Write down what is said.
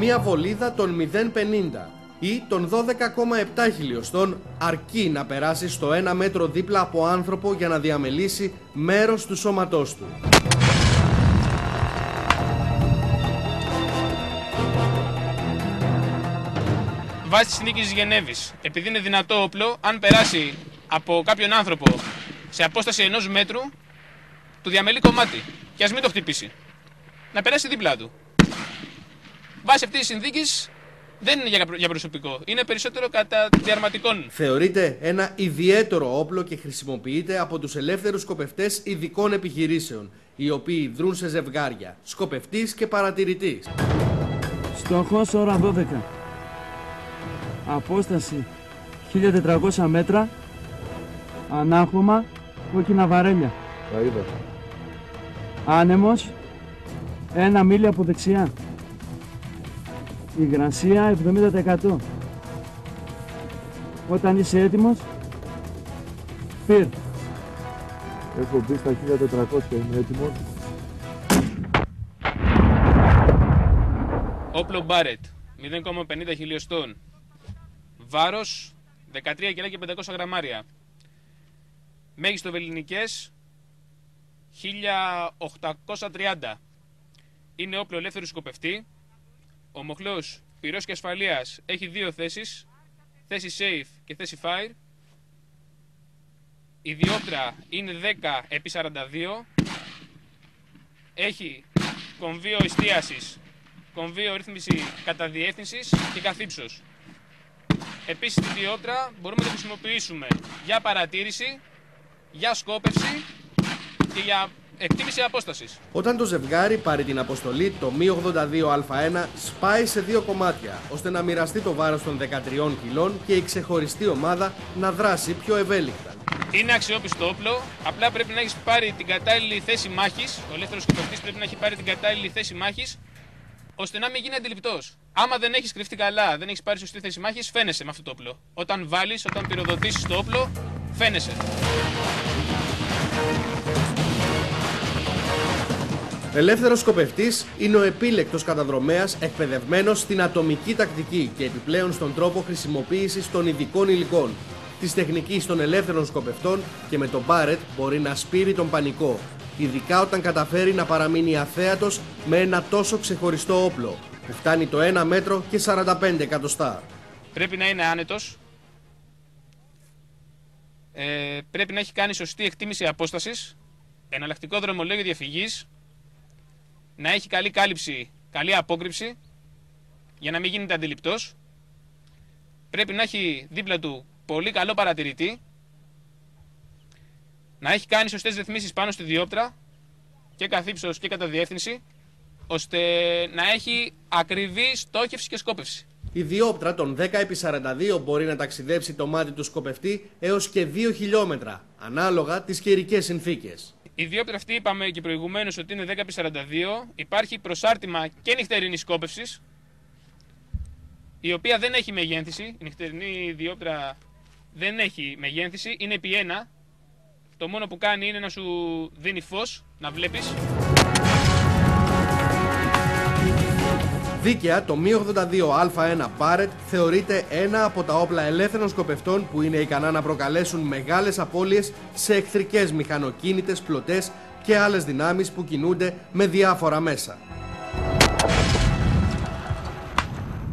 μία βολίδα των 0,50 ή των 12,7 χιλιοστών αρκεί να περάσει στο 1 μέτρο δίπλα από άνθρωπο για να διαμελήσει μέρος του σώματός του. Βάσει της συνθήκης της Γενέβης, επειδή είναι δυνατό όπλο, αν περάσει από κάποιον άνθρωπο σε απόσταση 1 μέτρου, του διαμελεί κομμάτι και ας μην το χτυπήσει. Να περάσει δίπλα του. Βάσει αυτής της συνθήκης δεν είναι για προσωπικό, είναι περισσότερο κατά διαρματικών. Θεωρείται ένα ιδιαίτερο όπλο και χρησιμοποιείται από τους ελεύθερους σκοπευτές ειδικών επιχειρήσεων, οι οποίοι δρούν σε ζευγάρια, σκοπευτής και παρατηρητής. Στόχος ώρα 12. Απόσταση 1400 μέτρα. Ανάχωμα, κόκκινα βαρέλια. Άνεμος, 1 μίλι από δεξιά. Υγρασία 70%. Όταν είσαι έτοιμος, φυρ. Έχω μπει στα 1400, είμαι έτοιμος. Όπλο Barrett, 0,50 χιλιοστών. Βάρος 13 κιλά και 500 γραμμάρια. Μέγιστο βελληνικές 1830. Είναι όπλο ελεύθερου σκοπευτή. Ο μοχλός πυρός και ασφαλείας έχει 2 θέσεις. Θέση safe και θέση fire. Η διόπτρα είναι 10x42. Έχει κομβίο εστίασης, κομβίο ρύθμιση καταδιεύθυνσης και καθύψος. Επίσης τη διόπτρα μπορούμε να τη χρησιμοποιήσουμε για παρατήρηση, για σκόπευση και για εκτίμηση απόστασης. Όταν το ζευγάρι πάρει την αποστολή, το Mi 82α1 σπάει σε 2 κομμάτια, ώστε να μοιραστεί το βάρος των 13 κιλών και η ξεχωριστή ομάδα να δράσει πιο ευέλικτα. Είναι αξιόπιστο όπλο, απλά πρέπει να έχεις πάρει την κατάλληλη θέση μάχης, ο ελεύθερος σκοπευτής πρέπει να έχει πάρει την κατάλληλη θέση μάχης, ώστε να μην γίνει αντιληπτός. Άμα δεν έχεις κρυφτεί καλά, δεν έχεις πάρει σωστή θέση μάχης, φαίνεσαι με αυτό το όπλο. Όταν βάλεις, όταν πυροδοτήσεις το όπλο, φαίνεσαι. Ελεύθερος σκοπευτής είναι ο επίλεκτος καταδρομέας εκπαιδευμένος στην ατομική τακτική και επιπλέον στον τρόπο χρησιμοποίησης των ειδικών υλικών, της τεχνικής των ελεύθερων σκοπευτών και με τον Barrett μπορεί να σπείρει τον πανικό, ειδικά όταν καταφέρει να παραμείνει αθέατος με ένα τόσο ξεχωριστό όπλο, που φτάνει το 1 μέτρο και 45 εκατοστά. Πρέπει να είναι άνετος, πρέπει να έχει κάνει σωστή εκτίμηση απόστασης, εναλλακτικό δρομολόγιο διαφυγής, να έχει καλή κάλυψη, καλή απόκρυψη, για να μην γίνεται αντιληπτός, πρέπει να έχει δίπλα του πολύ καλό παρατηρητή, να έχει κάνει σωστές ρυθμίσεις πάνω στη διόπτρα και καθύψος και καταδιεύθυνση, ώστε να έχει ακριβή στόχευση και σκόπευση. Η διόπτρα των 10x42 μπορεί να ταξιδέψει το μάτι του σκοπευτή έως και 2 χιλιόμετρα, ανάλογα τις καιρικές συνθήκες. Η διόπτρα αυτή είπαμε και προηγουμένως ότι είναι 10x42, υπάρχει προσάρτημα και νυχτερινής σκόπευσης, η οποία δεν έχει μεγένθηση. Η νυχτερινή διόπτρα δεν έχει μεγένθηση, είναι επί 1. Το μόνο που κάνει είναι να σου δίνει φως, να βλέπεις. Δίκαια, το Mi 82α1 Barrett θεωρείται ένα από τα όπλα ελεύθερων σκοπευτών που είναι ικανά να προκαλέσουν μεγάλες απώλειες σε εχθρικές μηχανοκίνητες, πλωτές και άλλες δυνάμεις που κινούνται με διάφορα μέσα.